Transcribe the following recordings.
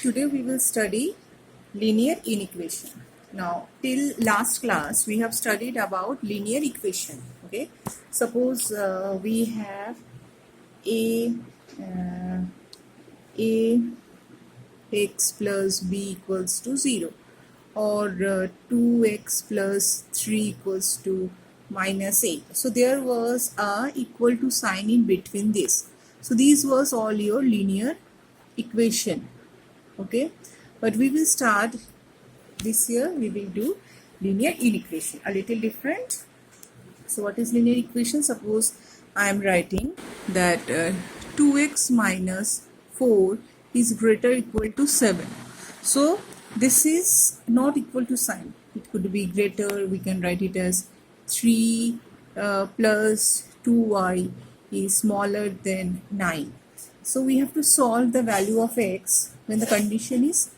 Today we will study linear inequation. Now till last class we have studied about linear equation. Okay, suppose we have a a x plus b equals to 0, or 2x plus 3 equals to minus 8. So there was a equal to sign in between this. So these was all your linear equation. Okay, but we will start this year, we will do linear inequation, a little different. So what is linear equation? Suppose I am writing that 2x minus 4 is greater or equal to 7. So this is not equal to sign. It could be greater. We can write it as 3 plus 2y is smaller than 9. So we have to solve the value of x when the condition is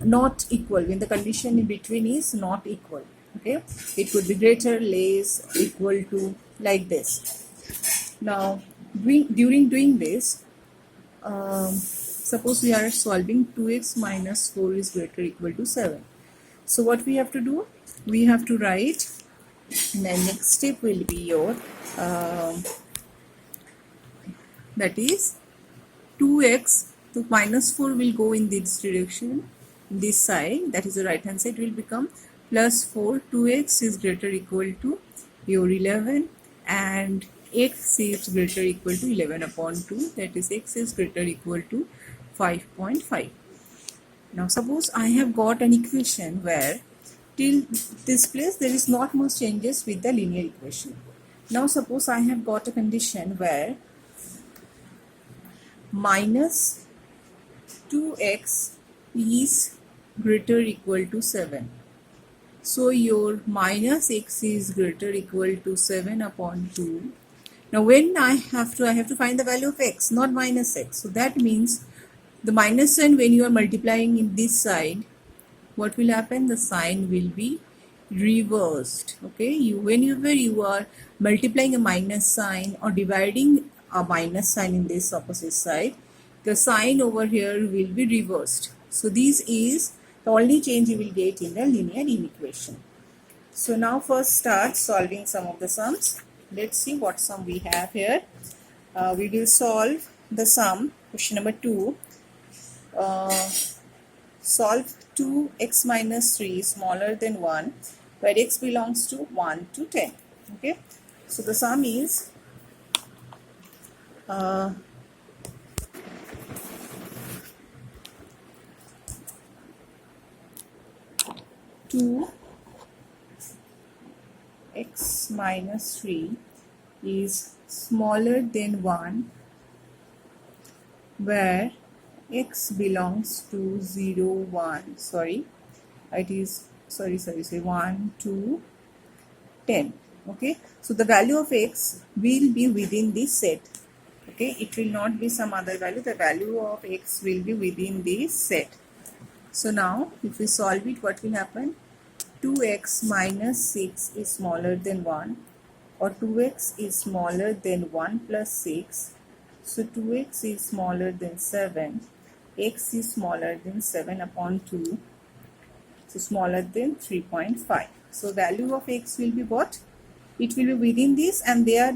not equal, when the condition in between is not equal. Okay, it could be greater, less, equal to, like this. Now during doing this, suppose we are solving 2x minus 4 is greater or equal to 7. So what we have to do? We have to write, and the next step will be your that is 2x, so minus 4 will go in this direction, this side, that is the right hand side, will become plus 4. 2x is greater or equal to your 11, and x is greater or equal to 11 upon 2, that is x is greater or equal to 5.5. Now suppose I have got an equation where till this place there is not much changes with the linear equation. Now suppose I have got a condition where minus 2x is greater or equal to 7. So your minus x is greater or equal to 7 upon 2. Now when I have to find the value of x, not minus x. So that means the minus sign, when you are multiplying in this side, what will happen? The sign will be reversed. Okay, whenever you are multiplying a minus sign or dividing a minus sign in this opposite side, the sign over here will be reversed. So this is the only change you will get in the linear inequation. So now first start solving some of the sums. Let's see what sum we have here. We will solve the sum, question number 2. Solve 2x minus 3 is smaller than 1, where x belongs to 1 to 10. Okay, so the sum is 2x minus 3 is smaller than 1, where x belongs to 0, 1, sorry, it is, sorry, 1 to 10. Okay, so the value of x will be within this set. Okay, it will not be some other value, the value of x will be within this set. So now if we solve it, what will happen? 2x minus 6 is smaller than 1, or 2x is smaller than 1 plus 6. So 2x is smaller than 7, x is smaller than 7 upon 2, so smaller than 3.5. So value of x will be what? It will be within this, and they are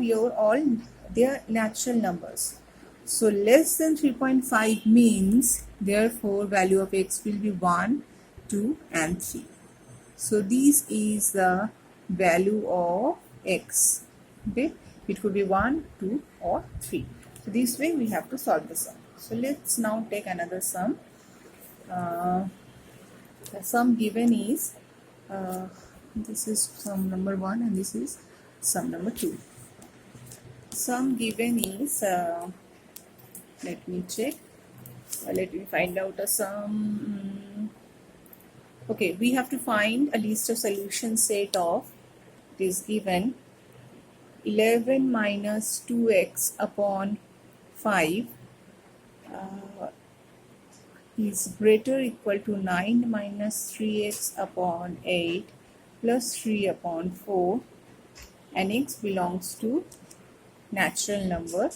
natural numbers. So less than 3.5 means therefore value of x will be 1, 2 and 3. So this is the value of x. Okay, it could be 1, 2 or 3. So this way we have to solve the sum. So let's now take another sum. The sum given is this is sum number 1 and this is sum number 2. Sum given is let me check. Let me find out a sum. Okay, we have to find a list of solution set of, it is given 11 minus 2x upon 5 is greater or equal to 9 minus 3x upon 8 plus 3 upon 4, and x belongs to natural number.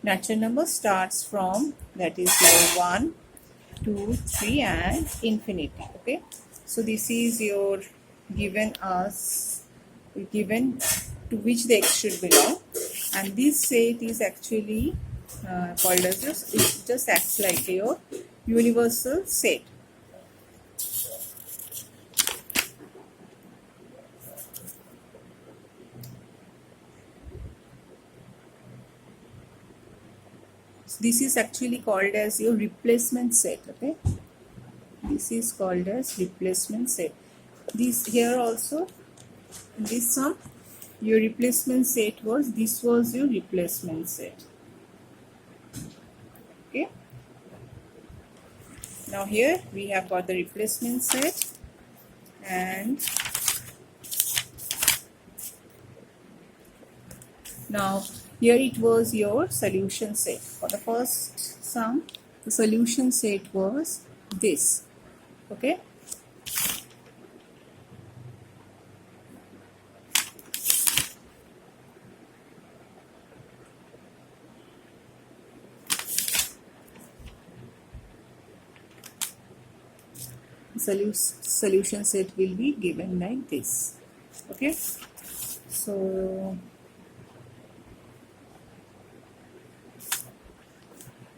Natural number starts from, that is your 1 2, 3 and infinity. Okay, so this is your given to which the x should belong, and this set is actually called as it just acts like your universal set. So this is actually called as your replacement set. Okay, this is called as replacement set. This here also, in this sum, your replacement set was, this was your replacement set. Okay, now here we have got the replacement set, and now here it was your solution set. For the first sum, the solution set was this. Okay, solution set will be given like this. Okay, so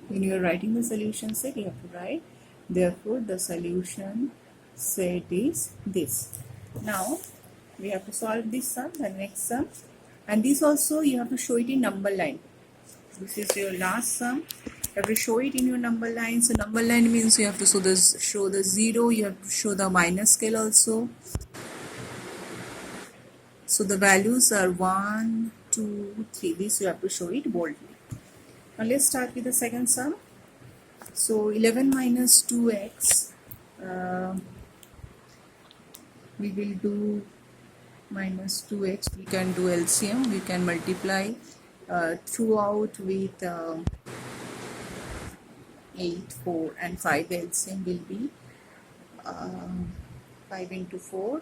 when you are writing the solution set, you have to write, therefore the solution set is this. Now we have to solve this sum, the next sum, and this also you have to show it in number line. This is your last sum. You have to show it in your number line. So number line means you have to show the 0, you have to show the minus scale also. So the values are 1, 2, 3. This you have to show it boldly. Now let's start with the second sum. So 11 minus 2x, we will do minus 2x. We can do LCM. We can multiply throughout with 8, 4 and 5. LCM will be 5 into 4,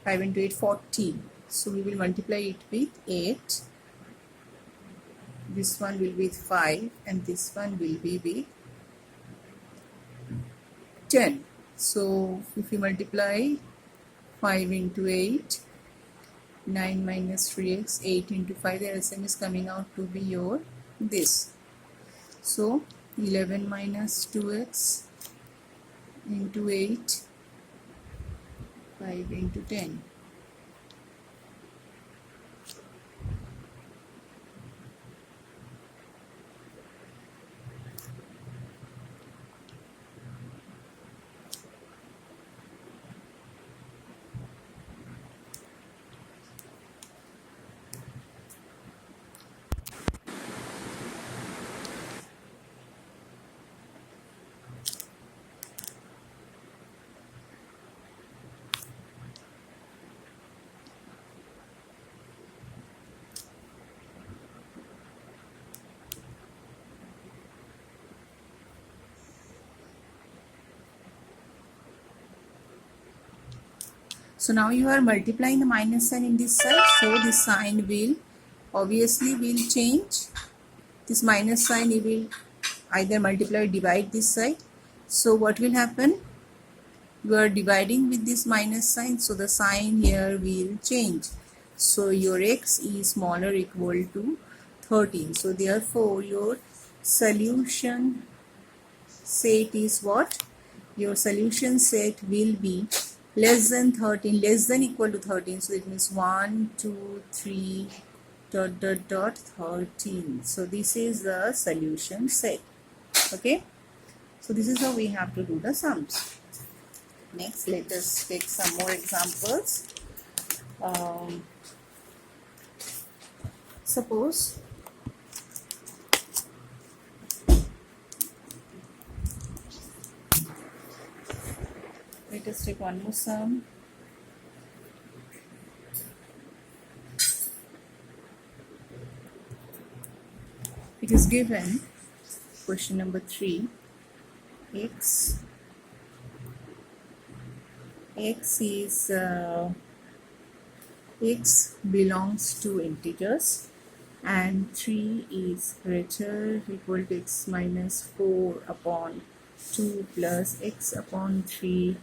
5 into 8, 14. So we will multiply it with 8. This one will be with 5 and this one will be with 10. So if you multiply 5 into 8, 9 minus 3x, 8 into 5, the LCM is coming out to be your this. So 11 minus 2x into 8, 5 into 10. So now you are multiplying the minus sign in this side, so this sign will obviously will change. This minus sign you will either multiply or divide this side. So what will happen? You are dividing with this minus sign, so the sign here will change. So your x is smaller or equal to 13. So therefore your solution set is what? Your solution set will be less than 13, less than equal to 13. So it means 1, 2, 3, dot dot dot 13. So this is the solution set. Okay, so this is how we have to do the sums. Next, let us take some more examples. Suppose let us take one more sum. It is given, question number 3, x is x belongs to integers and 3 is greater equal to x minus 4 upon 2 plus x upon 3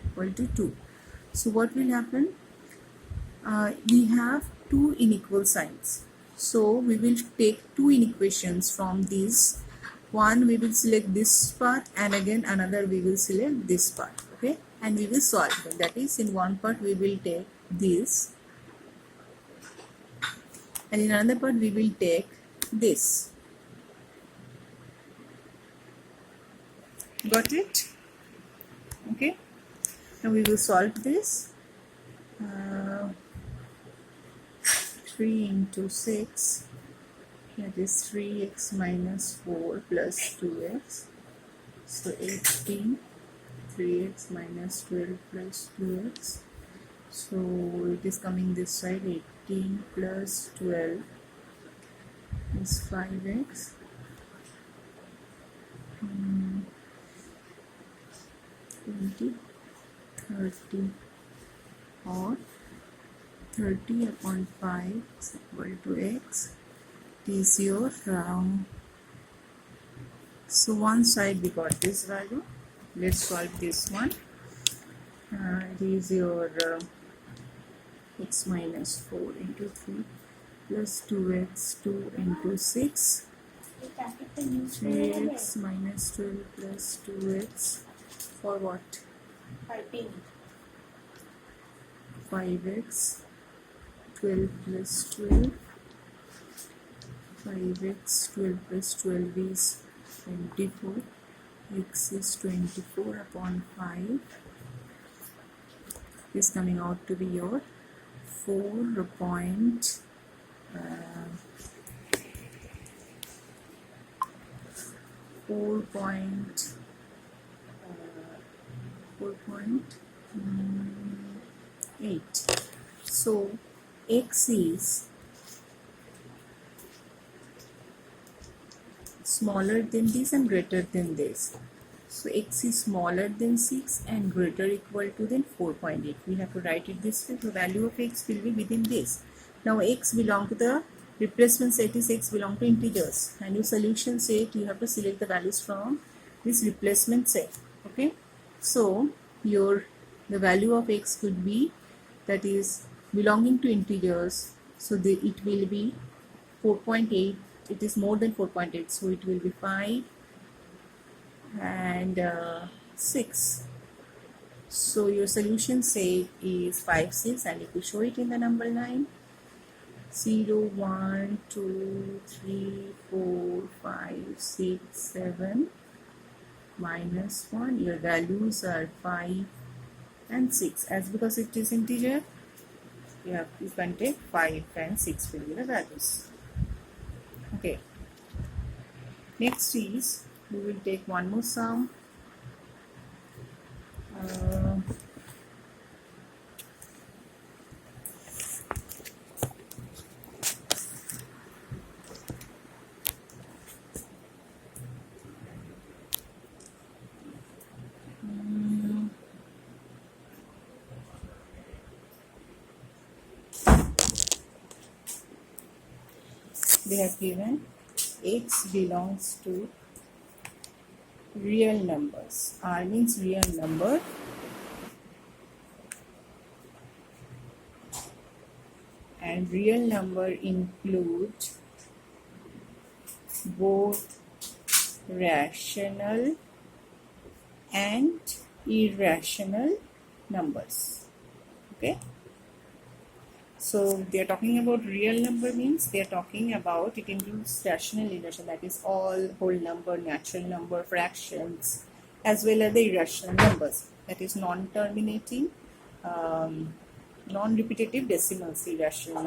equal to 2. So what will happen? We have two unequal signs. So we will take two inequations from these. One we will select this part and again another we will select this part. Okay, and we will solve them. That is, in one part we will take this and in another part we will take this. Got it? Okay, now we will solve this. 3 into 6, that is 3x minus 4 plus 2x, so 18, 3x minus 12 plus 2x, so it is coming this side. 18 plus 12 is 5x, 20, 30, or 30 upon 5 is equal to x. It is your so one side we got this value. Let's solve this one. It is your x minus 4 into 3 plus 2x, 2 into 6, 3x minus 12 plus 2x, for what? 5x, 12 plus 12, 5x, 12 plus 12 is 24, x is 24 upon 5, is coming out to be your 4.4 4.8. So x is smaller than this and greater than this. So x is smaller than 6 and greater equal to than 4.8. We have to write it this way. The value of x will be within this. Now x belong to the replacement set is x belong to integers, and your solution set you have to select the values from this replacement set. Okay, so the value of x could be, that is belonging to integers, so it will be 4.8. It is more than 4.8, so it will be 5 and 6. So your solution set is 5, 6, and if you show it in the number line, 0, 1, 2, 3, 4, 5, 6, 7, minus 1. Your values are 5 and 6. As because it is integer, you can take 5 and 6 will be the values. Okay. Next is, we will take one more sum. They have given x belongs to real numbers. R means real number, and real number include both rational and irrational numbers. Okay, so they are talking about real number means they are talking about it includes rational, irrational, that is all whole number, natural number, fractions, as well as the irrational numbers, that is non-terminating, non-repetitive decimals, irrational numbers.